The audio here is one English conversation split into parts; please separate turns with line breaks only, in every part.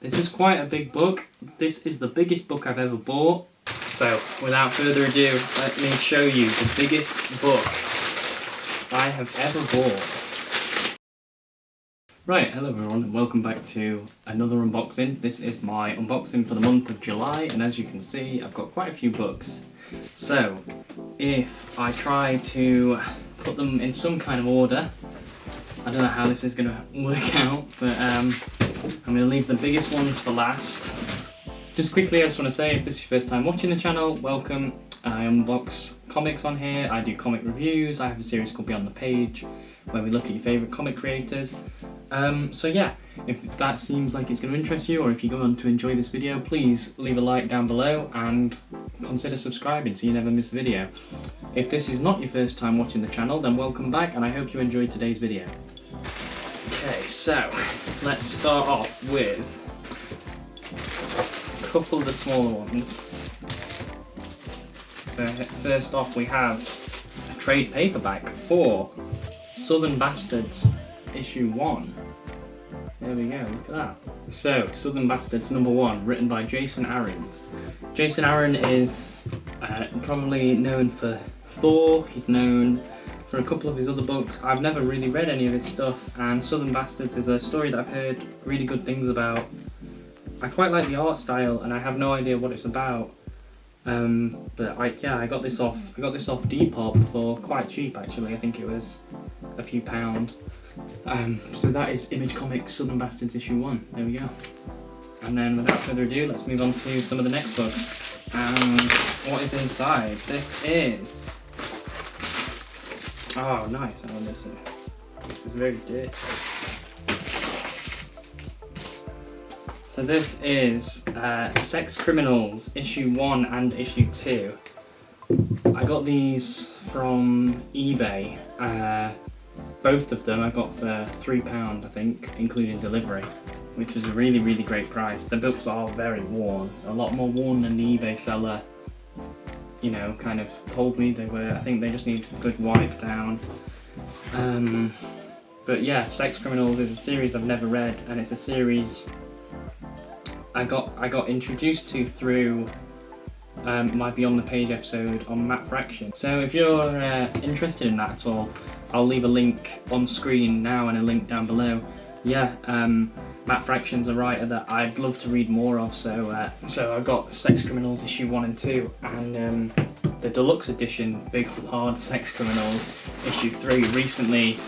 This is quite a big book. This is the biggest book I've ever bought. So, without further ado, let me show you the biggest book I have ever bought. Right, hello everyone, and welcome back to another unboxing. This is my unboxing for the month of July, and as you can see, I've got quite a few books. So, if I try to put them in some kind of order, I don't know how this is going to work out, but I'm going to leave the biggest ones for last. Just quickly, I just want to say, if this is your first time watching the channel, welcome. I unbox comics on here, I do comic reviews, I have a series called Beyond the Page, where we look at your favourite comic creators. So yeah, if that seems like it's going to interest you, or if you go on to enjoy this video, please leave a like down below and consider subscribing so you never miss a video. If this is not your first time watching the channel, then welcome back, and I hope you enjoyed today's video. Okay, so let's start off with a couple of the smaller ones. So first off we have a trade paperback for Southern Bastards issue 1. There we go, look at that. So, Southern Bastards #1, written by Jason Aaron. Jason Aaron is probably known for Thor, he's known for a couple of his other books. I've never really read any of his stuff, and Southern Bastards is a story that I've heard really good things about. I quite like the art style, and I have no idea what it's about. But I got this off Depop for quite cheap actually. I think it was a few £. So that is Image Comics Southern Bastards issue 1. There we go. And then without further ado, let's move on to some of the next books. And what is inside? This is... oh nice, I want this. This is very dirty. So this is Sex Criminals issue 1 and issue 2. I got these from eBay. Both of them I got for £3 I think, including delivery, which was a really great price. The books are very worn, a lot more worn than the eBay seller, you know, kind of told me they were. I think they just need a good wipe down. But yeah, Sex Criminals is a series I've never read, and it's a series I got introduced to through my Beyond the Page episode on Matt Fraction. So if you're interested in that at all, I'll leave a link on screen now and a link down below. Yeah, Matt Fraction's a writer that I'd love to read more of, so I got Sex Criminals issue 1 and 2, and the deluxe edition, Big Hard Sex Criminals issue 3 recently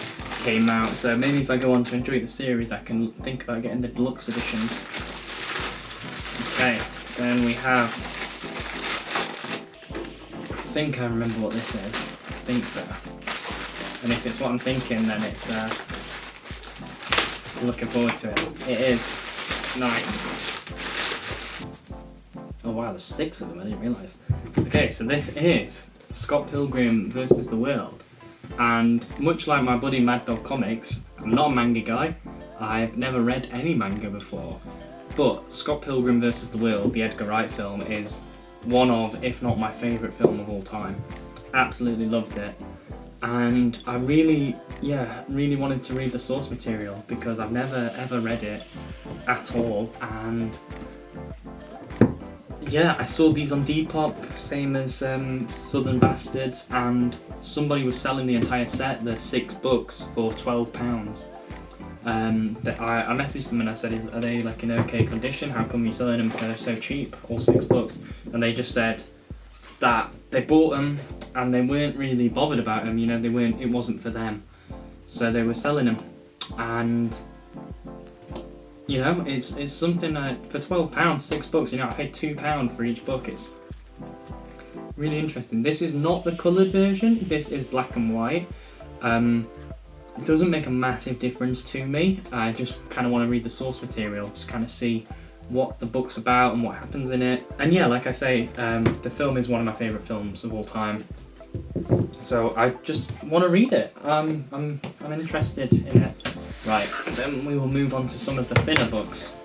came out, so maybe if I go on to enjoy the series I can think about getting the deluxe editions. Okay, then we have, I think I remember what this is, I think so. And if it's what I'm thinking, then it's, I'm looking forward to it. It is. Nice. Oh wow, there's 6 of them, I didn't realise. Okay, so this is Scott Pilgrim versus the World. And much like my buddy Mad Dog Comics, I'm not a manga guy. I've never read any manga before. But Scott Pilgrim vs. the World, the Edgar Wright film, is one of, if not my favourite film of all time. Absolutely loved it. And I really wanted to read the source material because I've never ever read it at all. And yeah, I saw these on Depop, same as Southern Bastards, and somebody was selling the entire set, the 6 books, for £12. I messaged them and I said, are they like in okay condition? How come you're selling them for so cheap, all 6 books? And they just said that they bought them and they weren't really bothered about them, you know, it wasn't for them. So they were selling them, and you know, it's something that for £12, 6 books, you know, I paid £2 for each book. It's really interesting. This is not the coloured version, this is black and white. It doesn't make a massive difference to me. I just kind of want to read the source material, just kind of see what the book's about and what happens in it. And yeah, like I say, the film is one of my favourite films of all time. So I just want to read it. I'm interested in it. Right, then we will move on to some of the thinner books.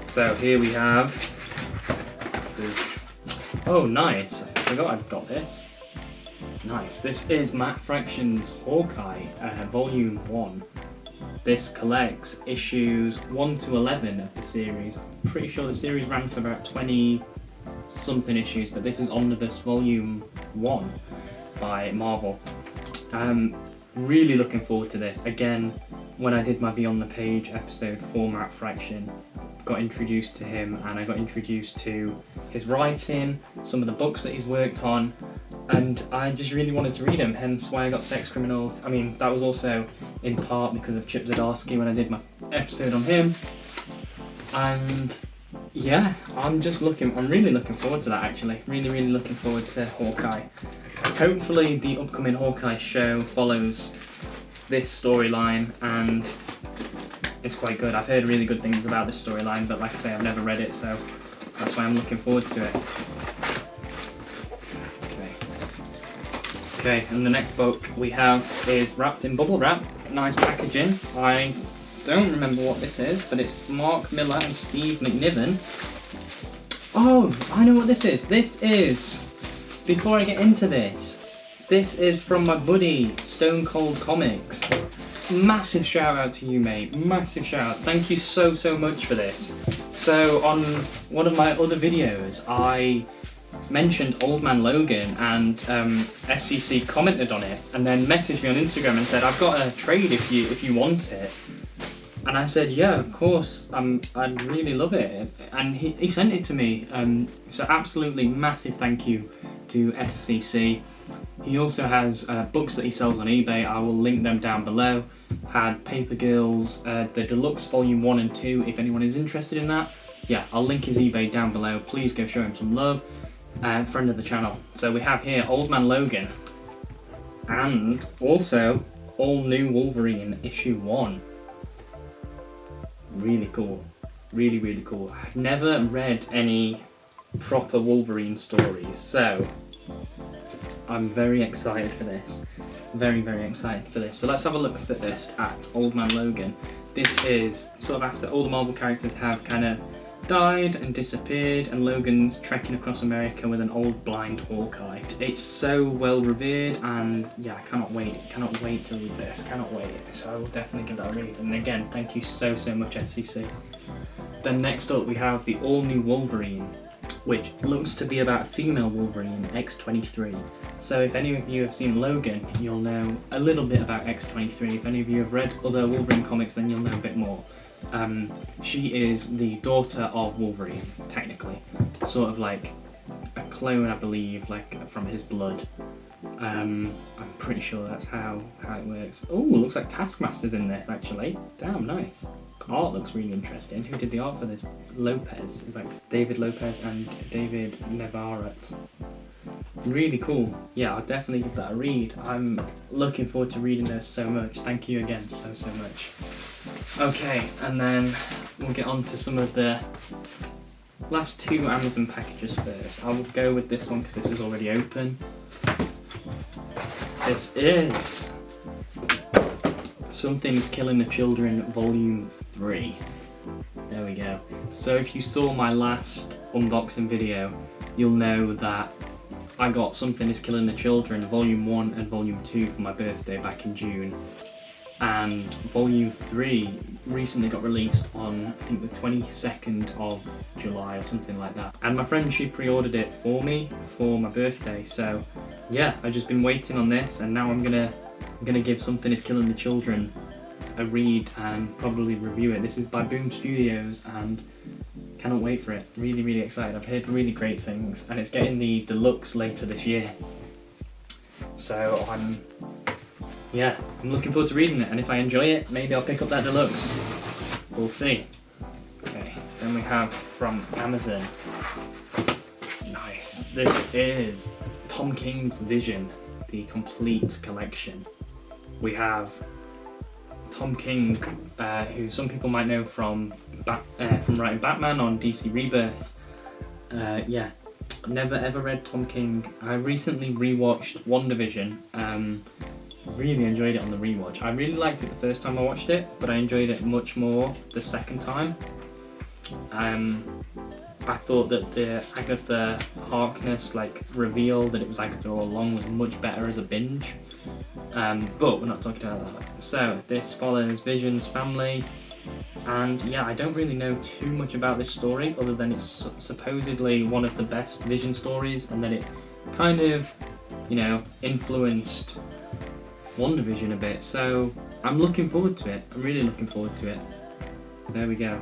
So here we have, this is, oh nice, I forgot I've got this. Nice. This is Matt Fraction's Hawkeye, Volume 1. This collects issues 1 to 11 of the series. I'm pretty sure the series ran for about 20 something issues, but this is Omnibus Volume 1 by Marvel. Really looking forward to this. Again, when I did my Beyond the Page episode for Matt Fraction, got introduced to him, and I got introduced to his writing, some of the books that he's worked on, and I just really wanted to read him, hence why I got Sex Criminals. I mean, that was also in part because of Chip Zdarsky when I did my episode on him. And yeah, I'm really looking forward to that actually. Really looking forward to Hawkeye. Hopefully the upcoming Hawkeye show follows this storyline and it's quite good. I've heard really good things about this storyline, but like I say, I've never read it, so that's why I'm looking forward to it. Okay, and the next book we have is wrapped in bubble wrap. Nice packaging. I don't remember what this is, but it's Mark Miller and Steve McNiven. Oh, I know what this is. This is, before I get into this is from my buddy, Stone Cold Comics. Massive shout out to you, mate. Massive shout out. Thank you so much for this. So on one of my other videos, I mentioned Old Man Logan, and SCC commented on it and then messaged me on Instagram and said, I've got a trade if you want it. And I said, yeah, of course, I'd really love it. And he sent it to me. So absolutely massive thank you to SCC. He also has books that he sells on eBay. I will link them down below. Had Paper Girls, the Deluxe Volume 1 and 2, if anyone is interested in that. Yeah, I'll link his eBay down below. Please go show him some love. Friend of the channel. So we have here Old Man Logan. And also All New Wolverine issue 1. Really cool. Really cool. I've never read any proper Wolverine stories, so I'm very excited for this. Very excited for this. So let's have a look first at Old Man Logan. This is sort of after all the Marvel characters have kind of died and disappeared, and Logan's trekking across America with an old blind Hawkeye. It's so well revered, and yeah, I cannot wait to read this, cannot wait. So I will definitely give that a read, and again, thank you so much SCC. Then next up we have the All New Wolverine, which looks to be about a female Wolverine, X-23. So if any of you have seen Logan, you'll know a little bit about X-23. If any of you have read other Wolverine comics, then you'll know a bit more. She is the daughter of Wolverine, technically. Sort of like a clone, I believe, like from his blood. I'm pretty sure that's how it works. Oh, looks like Taskmaster's in this, actually. Damn, nice. Art looks really interesting. Who did the art for this? Lopez. It's like David Lopez and David Navarrete. Really cool. Yeah, I'll definitely give that a read. I'm looking forward to reading those so much. Thank you again so much. Okay, and then we'll get on to some of the last two Amazon packages first. I will go with this one because this is already open. This is Something's Killing the Children Volume 3. There we go. So if you saw my last unboxing video, you'll know that I got Something Is Killing the Children Volume 1 and Volume 2 for my birthday back in June. And Volume 3 recently got released on, I think, the 22nd of July or something like that. And my friend, she pre-ordered it for me for my birthday, so yeah, I've just been waiting on this, and now I'm gonna give Something Is Killing the Children a read and probably review it. This is by Boom Studios, and cannot wait for it. Really excited. I've heard really great things, and it's getting the deluxe later this year. So I'm looking forward to reading it, and if I enjoy it, maybe I'll pick up that deluxe. We'll see. Okay, then we have from Amazon. Nice. This is Tom King's Vision, the complete collection. We have Tom King, who some people might know from writing Batman on DC Rebirth. Yeah, never ever read Tom King. I recently rewatched WandaVision. Really enjoyed it on the rewatch. I really liked it the first time I watched it, but I enjoyed it much more the second time. I thought that the Agatha Harkness reveal that it was Agatha all along was much better as a binge. But we're not talking about that. So this follows Vision's family, and yeah, I don't really know too much about this story other than it's supposedly one of the best Vision stories, and that it kind of, influenced WandaVision a bit. So I'm looking forward to it. I'm really looking forward to it. There we go.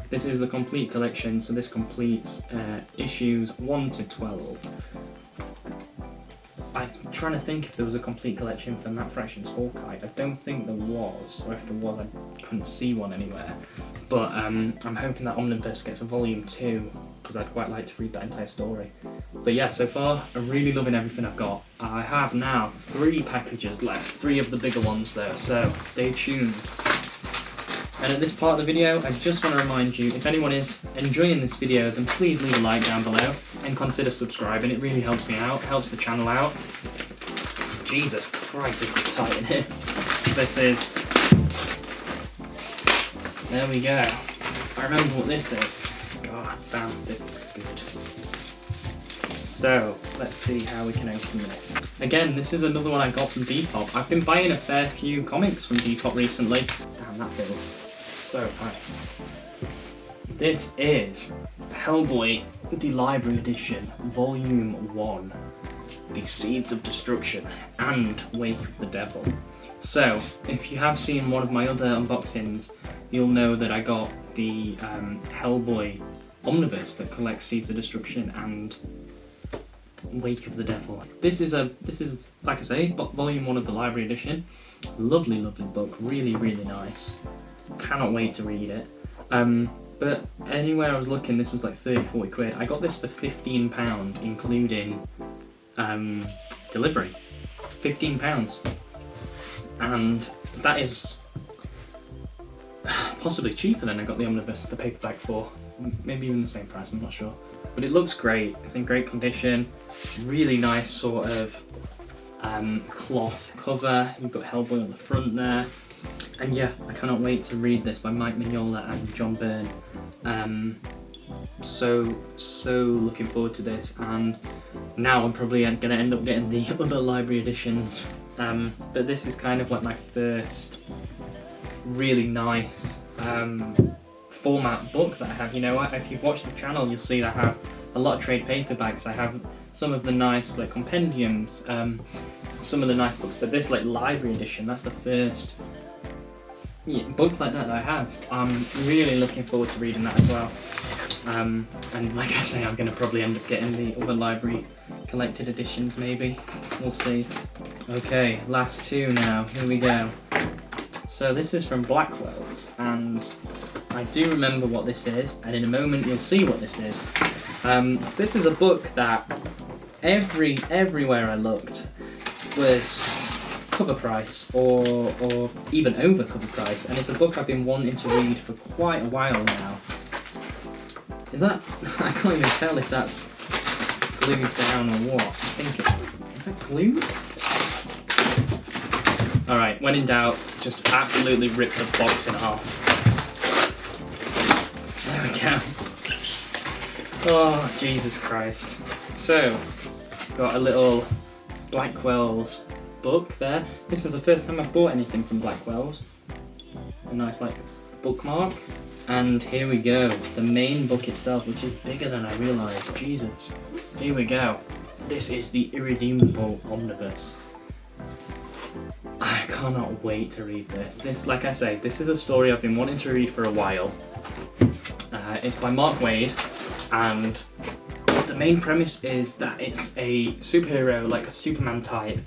This is the complete collection, so this completes issues 1 to 12. I'm trying to think if there was a complete collection for Matt Fraction's Hawkeye. I don't think there was, or if there was, I couldn't see one anywhere. But I'm hoping that Omnibus gets a volume 2, because I'd quite like to read that entire story. But yeah, so far, I'm really loving everything I've got. I have now 3 packages left, 3 of the bigger ones though, so stay tuned. And at this part of the video, I just want to remind you, if anyone is enjoying this video, then please leave a like down below and consider subscribing. It really helps me out, helps the channel out. Jesus Christ, this is tight in here. This is... There we go. I remember what this is. God damn, this looks good. So, let's see how we can open this. Again, this is another one I got from Depop. I've been buying a fair few comics from Depop recently. Damn, that feels so nice. This is Hellboy, the Library Edition, Volume 1. The Seeds of Destruction and Wake of the Devil. So, if you have seen one of my other unboxings, you'll know that I got the Hellboy omnibus that collects Seeds of Destruction and Wake of the Devil. This is like I say, Volume 1 of the Library Edition. Lovely, lovely book. Really, really nice. Cannot wait to read it. But anywhere I was looking, this was like 30-40 quid. I got this for £15, including delivery. £15. And that is possibly cheaper than I got the omnibus, the paperback for. Maybe even the same price, I'm not sure. But it looks great. It's in great condition. Really nice sort of cloth cover. You've got Hellboy on the front there. And yeah, I cannot wait to read this by Mike Mignola and John Byrne. So looking forward to this, and now I'm probably going to end up getting the other library editions. But this is kind of like my first really nice format book that I have. You know, if you've watched the channel, you'll see that I have a lot of trade paperbacks. I have some of the nice compendiums, some of the nice books, but this library edition, that's the first book like that I have. I'm really looking forward to reading that as well. And like I say, I'm going to probably end up getting the other library collected editions maybe. We'll see. Okay, last 2 now. Here we go. So this is from Blackwell's, and I do remember what this is, and in a moment you'll see what this is. This is a book that everywhere I looked was cover price or even over cover price, and it's a book I've been wanting to read for quite a while now. Is that... I can't even tell if that's glued down or what. I think is that glued? Alright, when in doubt, just absolutely rip the box in half. There we go. Oh, Jesus Christ. So, got a little Blackwell's book there. This was the first time I've bought anything from Blackwell's. A nice bookmark. And here we go, the main book itself, which is bigger than I realised. Jesus. Here we go. This is the Irredeemable omnibus. I cannot wait to read this. This, like I say, this is a story I've been wanting to read for a while. It's by Mark Waid, and the main premise is that it's a superhero, like a Superman type,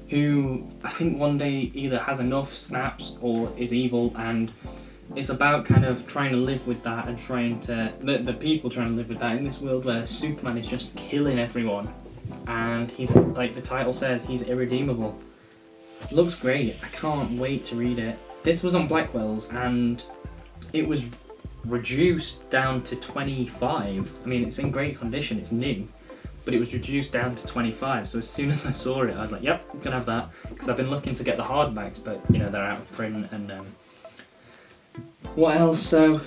who I think one day either has enough, snaps, or is evil, and it's about kind of trying to live with that and trying to... The people trying to live with that in this world where Superman is just killing everyone. And he's, like the title says, he's irredeemable. Looks great. I can't wait to read it. This was on Blackwell's and it was reduced down to 25. I mean, it's in great condition, it's new, but it was reduced down to 25. So as soon as I saw it, I was like, yep, I'm gonna have that. Because I've been looking to get the hardbacks, but you know, they're out of print, and What else? So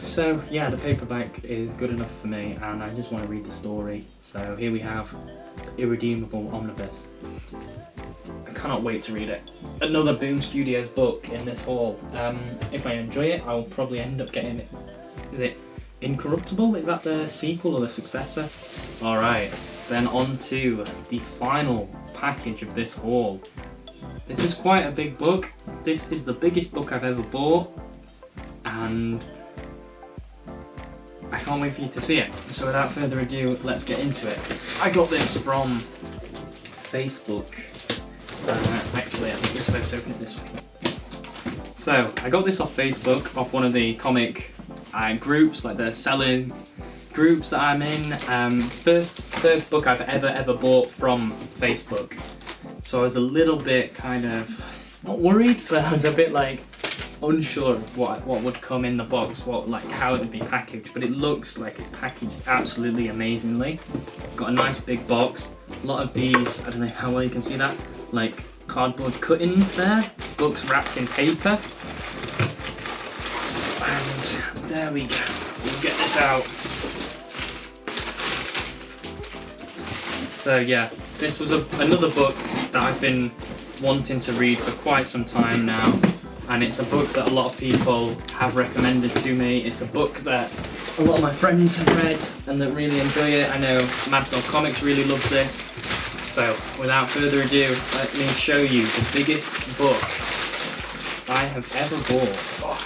yeah, the paperback is good enough for me, and I just want to read the story. So here we have Irredeemable Omnibus. I cannot wait to read it. Another Boom Studios book in this haul. If I enjoy it, I'll probably end up getting it. Is it Incorruptible? Is that the sequel or the successor? Alright, then on to the final package of this haul. This is quite a big book. This is the biggest book I've ever bought, and I can't wait for you to see it. So without further ado, let's get into it. I got this from Facebook. Actually, I think you're supposed to open it this way. So I got this off Facebook, off one of the comic groups, like the selling groups that I'm in. First book I've ever bought from Facebook. So I was a little bit kind of, not worried, but I was a bit like unsure of what would come in the box, how it would be packaged. But it looks like it's packaged absolutely amazingly. Got a nice big box. A lot of these, I don't know how well you can see that, like cardboard cuttings there. Books wrapped in paper. And there we go. We'll get this out. So yeah, this was another book that I've been wanting to read for quite some time now, and it's a book that a lot of people have recommended to me. It's a book that a lot of my friends have read and that really enjoy it. I know Mad Dog Comics really loves this. So without further ado, let me show you the biggest book I have ever bought. Oh.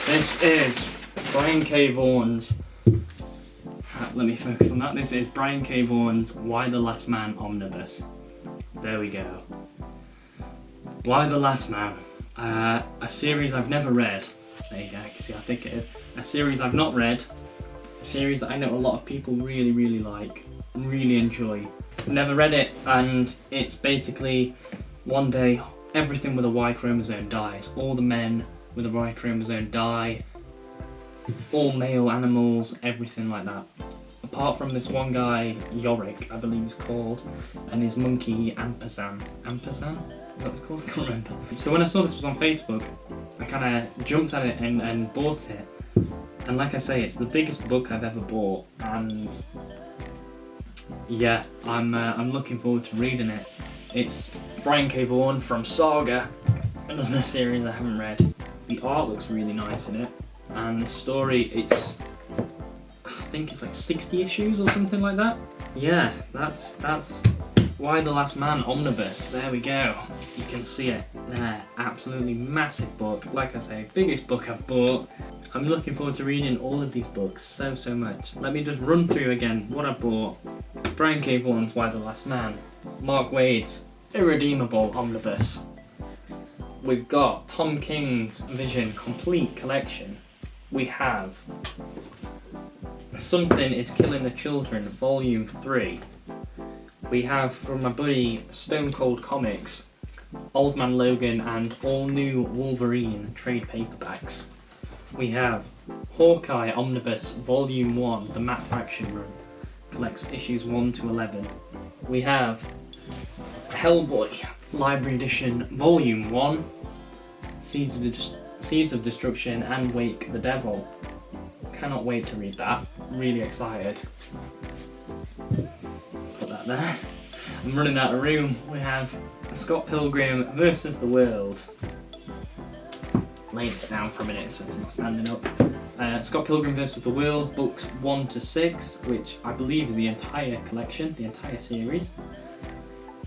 This is Brian K. Vaughan's, let me focus on that. This is Brian K. Vaughan's Y the Last Man Omnibus. There we go. Y the Last Man. A series I've never read. There you go, see, I think it is. A series I've not read. A series that I know a lot of people really like and really enjoy. Never read it, and it's basically one day everything with a Y chromosome dies. All the men with a Y chromosome die. All male animals, everything like that. Apart from this one guy, Yorick, I believe he's called, and his monkey Ampersand. Ampersand? Is that what it's called? I can't remember. So when I saw this was on Facebook, I kind of jumped at it and bought it. And like I say, it's the biggest book I've ever bought, and yeah, I'm looking forward to reading it. It's Brian K. Vaughan from Saga, another series I haven't read. The art looks really nice in it, and the story, I think it's like 60 issues or something like that. Yeah, that's Y the Last Man Omnibus. There we go. You can see it there. Absolutely massive book. Like I say, biggest book I've bought. I'm looking forward to reading all of these books so much. Let me just run through again what I bought. Brian K. Vaughan's Y the Last Man. Mark Waid's Irredeemable Omnibus. We've got Tom King's Vision Complete Collection. We have Something is Killing the Children, Volume 3. We have, from my buddy stonecoldcomics, Old Man Logan and All New Wolverine trade paperbacks. We have Hawkeye Omnibus Volume 1, the Matt Fraction run, collects issues 1 to 11. We have Hellboy Library Edition Volume 1, Seeds of Destruction and Wake the Devil. Cannot wait to read that, really excited. Put that there. I'm running out of room. We have Scott Pilgrim versus the World. Lay this down for a minute so it's not standing up. Scott Pilgrim vs. the World, books 1 to 6, which I believe is the entire collection, the entire series.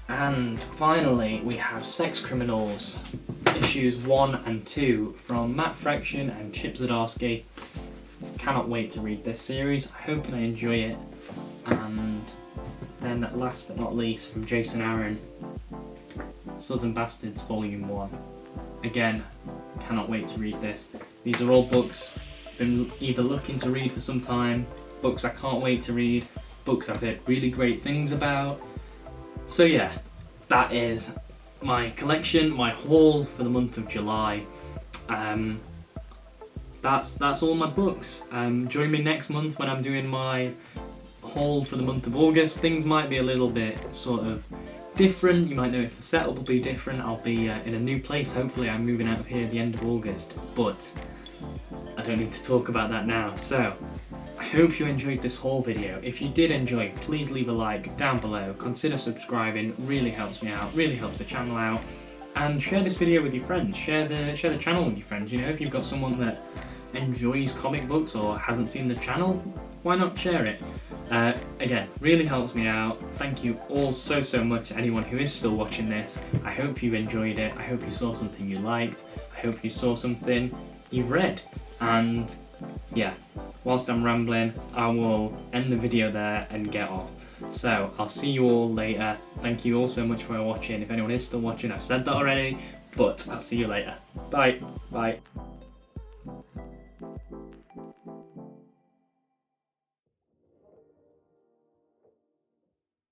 And finally, we have Sex Criminals, issues 1 and 2 from Matt Fraction and Chip Zdarsky. Cannot wait to read this series, hoping I enjoy it. And then last but not least, from Jason Aaron, Southern Bastards Volume 1. Again, cannot wait to read this. These are all books I've been either looking to read for some time, books I can't wait to read, books I've heard really great things about. So yeah, that is my collection, my haul for the month of July. That's all my books. Join me next month when I'm doing my haul for the month of August. Things might be a little bit sort of different. You might notice the setup will be different. I'll be in a new place. Hopefully I'm moving out of here at the end of August. But I don't need to talk about that now. So, I hope you enjoyed this haul video. If you did enjoy, please leave a like down below. Consider subscribing, really helps me out, really helps the channel out. And share this video with your friends. Share the channel with your friends. You know, if you've got someone that enjoys comic books or hasn't seen the channel, why not share it? Again, really helps me out. Thank you all so much, anyone who is still watching this. I hope you enjoyed it. I hope you saw something you liked. I hope you saw something you've read. And yeah, whilst I'm rambling, I will end the video there and get off. So I'll see you all later. Thank you all so much for watching. If anyone is still watching, I've said that already, but I'll see you later. Bye. Bye.